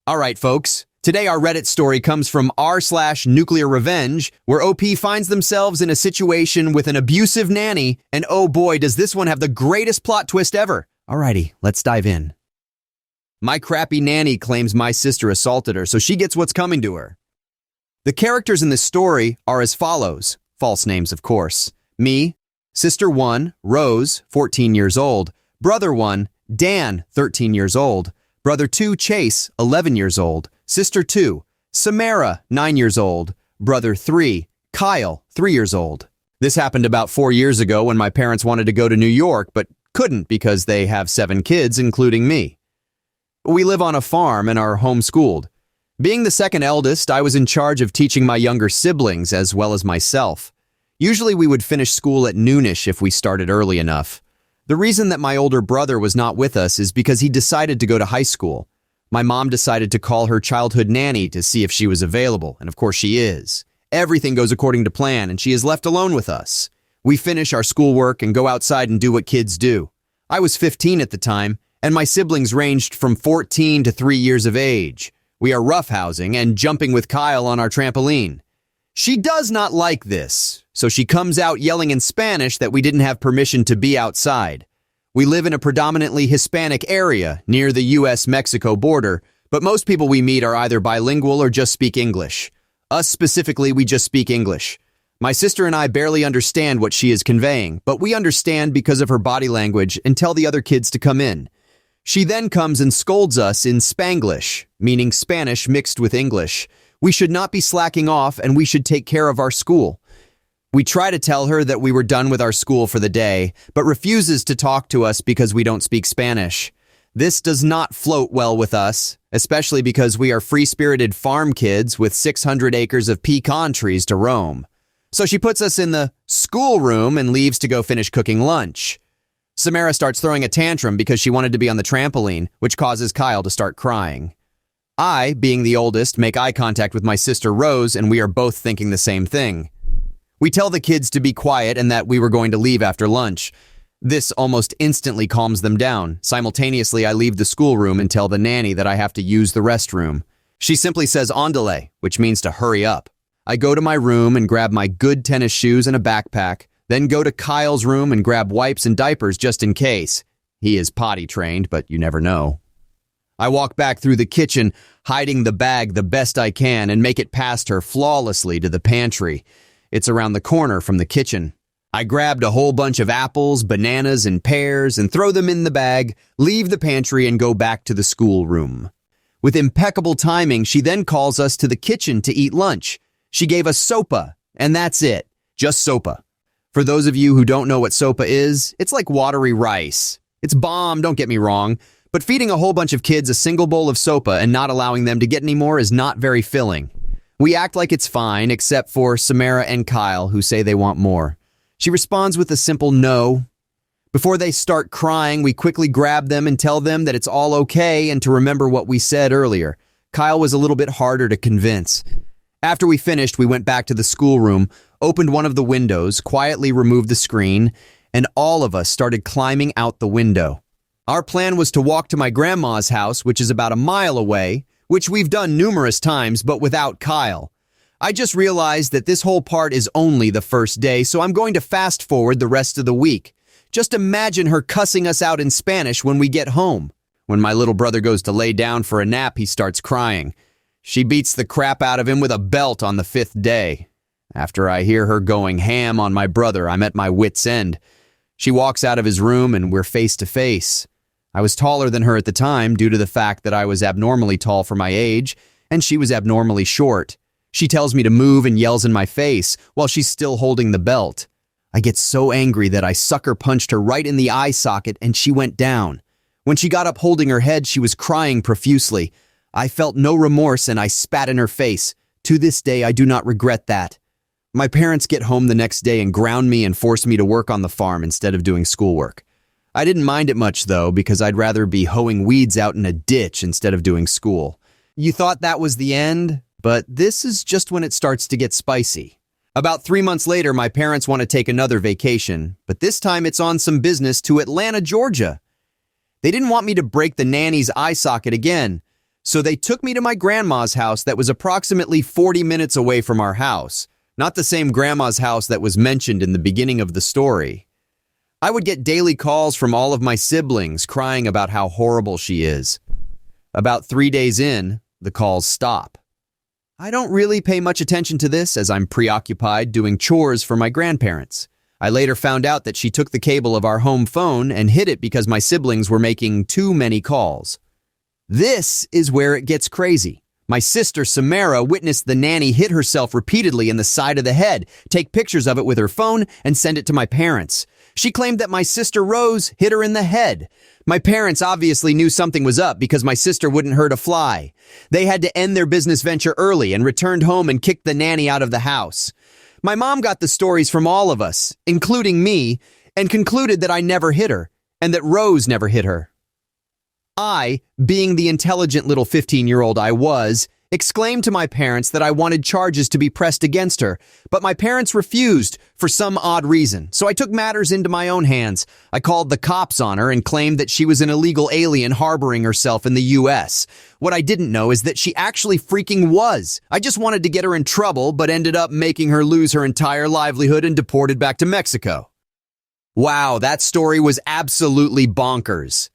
Alright folks, today our Reddit story comes from r/NuclearRevenge, where OP finds themselves in a situation with an abusive nanny, and oh boy does this one have the greatest plot twist ever. Alrighty, let's dive in. My crappy nanny claims my sister assaulted her, so she gets what's coming to her. The characters in this story are as follows, false names of course. Me, Sister 1, Rose, 14 years old, Brother 1, Dan, 13 years old, Brother 2, Chase, 11 years old, Sister 2, Samara, 9 years old, Brother 3, Kyle, 3 years old. This happened about 4 years ago when my parents wanted to go to New York, but couldn't because they have 7 kids, including me. We live on a farm and are homeschooled. Being the second eldest, I was in charge of teaching my younger siblings as well as myself. Usually we would finish school at noonish if we started early enough. The reason that my older brother was not with us is because he decided to go to high school. My mom decided to call her childhood nanny to see if she was available, and of course she is. Everything goes according to plan, and she is left alone with us. We finish our schoolwork and go outside and do what kids do. I was 15 at the time, and my siblings ranged from 14 to 3 years of age. We are roughhousing and jumping with Kyle on our trampoline. She does not like this, so she comes out yelling in Spanish that we didn't have permission to be outside. We live in a predominantly Hispanic area near the US-Mexico border, but most people we meet are either bilingual or just speak English. Us specifically, we just speak English. My sister and I barely understand what she is conveying, but we understand because of her body language and tell the other kids to come in. She then comes and scolds us in Spanglish, meaning Spanish mixed with English. We should not be slacking off and we should take care of our school. We try to tell her that we were done with our school for the day, but refuses to talk to us because we don't speak Spanish. This does not float well with us, especially because we are free-spirited farm kids with 600 acres of pecan trees to roam. So she puts us in the schoolroom and leaves to go finish cooking lunch. Samara starts throwing a tantrum because she wanted to be on the trampoline, which causes Kyle to start crying. I, being the oldest, make eye contact with my sister Rose, and we are both thinking the same thing. We tell the kids to be quiet and that we were going to leave after lunch. This almost instantly calms them down. Simultaneously, I leave the schoolroom and tell the nanny that I have to use the restroom. She simply says "Andale," which means to hurry up. I go to my room and grab my good tennis shoes and a backpack, then go to Kyle's room and grab wipes and diapers just in case. He is potty trained, but you never know. I walk back through the kitchen, hiding the bag the best I can, and make it past her flawlessly to the pantry. It's around the corner from the kitchen. I grabbed a whole bunch of apples, bananas, and pears and throw them in the bag, leave the pantry, and go back to the schoolroom. With impeccable timing, she then calls us to the kitchen to eat lunch. She gave us sopa, and that's it. Just sopa. For those of you who don't know what sopa is, it's like watery rice. It's bomb, don't get me wrong, but feeding a whole bunch of kids a single bowl of sopa and not allowing them to get any more is not very filling. We act like it's fine, except for Samara and Kyle, who say they want more. She responds with a simple no. Before they start crying, we quickly grab them and tell them that it's all okay and to remember what we said earlier. Kyle was a little bit harder to convince. After we finished, we went back to the schoolroom, opened one of the windows, quietly removed the screen, and all of us started climbing out the window. Our plan was to walk to my grandma's house, which is about a mile away, which we've done numerous times, but without Kyle. I just realized that this whole part is only the first day, so I'm going to fast forward the rest of the week. Just imagine her cussing us out in Spanish when we get home. When my little brother goes to lay down for a nap, he starts crying. She beats the crap out of him with a belt on the 5th day. After I hear her going ham on my brother, I'm at my wit's end. She walks out of his room and we're face to face. I was taller than her at the time due to the fact that I was abnormally tall for my age, and she was abnormally short. She tells me to move and yells in my face while she's still holding the belt. I get so angry that I sucker punched her right in the eye socket and she went down. When she got up holding her head, she was crying profusely. I felt no remorse and I spat in her face. To this day, I do not regret that. My parents get home the next day and ground me and force me to work on the farm instead of doing schoolwork. I didn't mind it much though, because I'd rather be hoeing weeds out in a ditch instead of doing school. You thought that was the end? But this is just when it starts to get spicy. About 3 months later, my parents want to take another vacation, but this time it's on some business to Atlanta, Georgia. They didn't want me to break the nanny's eye socket again, So they took me to my grandma's house that was approximately 40 minutes away from our house, not the same grandma's house that was mentioned in the beginning of the story. I would get daily calls from all of my siblings crying about how horrible she is. About 3 days in, the calls stop. I don't really pay much attention to this as I'm preoccupied doing chores for my grandparents. I later found out that she took the cable of our home phone and hid it because my siblings were making too many calls. This is where it gets crazy. My sister Samara witnessed the nanny hit herself repeatedly in the side of the head, take pictures of it with her phone, and send it to my parents. She claimed that my sister Rose hit her in the head. My parents obviously knew something was up because my sister wouldn't hurt a fly. They had to end their business venture early and returned home and kicked the nanny out of the house. My mom got the stories from all of us, including me, and concluded that I never hit her and that Rose never hit her. I, being the intelligent little 15-year-old I was, exclaimed to my parents that I wanted charges to be pressed against her, but my parents refused for some odd reason, so I took matters into my own hands. I called the cops on her and claimed that she was an illegal alien harboring herself in the U.S. What I didn't know is that she actually freaking was. I just wanted to get her in trouble, but ended up making her lose her entire livelihood and deported back to Mexico. Wow, that story was absolutely bonkers.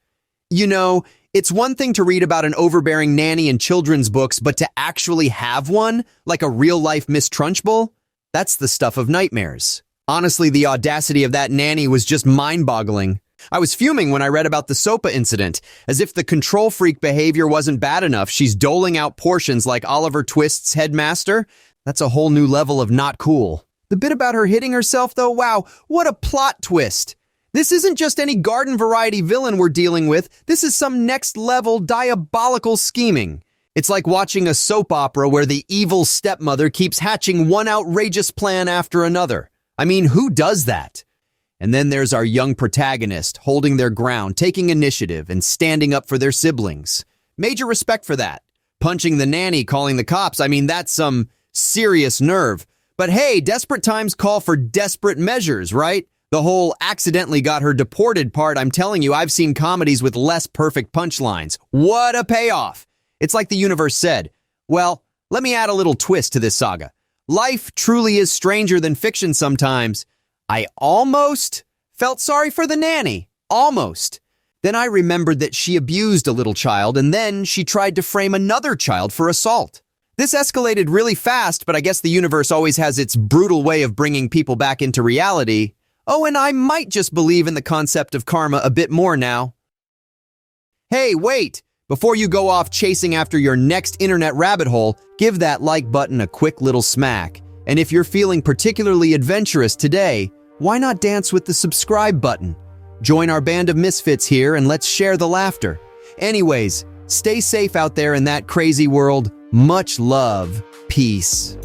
You know, it's one thing to read about an overbearing nanny in children's books, but to actually have one, like a real-life Miss Trunchbull, that's the stuff of nightmares. Honestly, the audacity of that nanny was just mind-boggling. I was fuming when I read about the SOPA incident. As if the control freak behavior wasn't bad enough, she's doling out portions like Oliver Twist's headmaster. That's a whole new level of not cool. The bit about her hitting herself, though, wow, what a plot twist. This isn't just any garden variety villain we're dealing with. This is some next-level diabolical scheming. It's like watching a soap opera where the evil stepmother keeps hatching one outrageous plan after another. I mean, who does that? And then there's our young protagonist holding their ground, taking initiative, and standing up for their siblings. Major respect for that. Punching the nanny, calling the cops, I mean, that's some serious nerve. But hey, desperate times call for desperate measures, right? The whole accidentally got her deported part, I'm telling you, I've seen comedies with less perfect punchlines. What a payoff! It's like the universe said, well, let me add a little twist to this saga. Life truly is stranger than fiction sometimes. I almost felt sorry for the nanny. Almost. Then I remembered that she abused a little child, and then she tried to frame another child for assault. This escalated really fast, but I guess the universe always has its brutal way of bringing people back into reality. Oh, and I might just believe in the concept of karma a bit more now. Hey, wait! Before you go off chasing after your next internet rabbit hole, give that like button a quick little smack. And if you're feeling particularly adventurous today, why not dance with the subscribe button? Join our band of misfits here and let's share the laughter. Anyways, stay safe out there in that crazy world. Much love. Peace.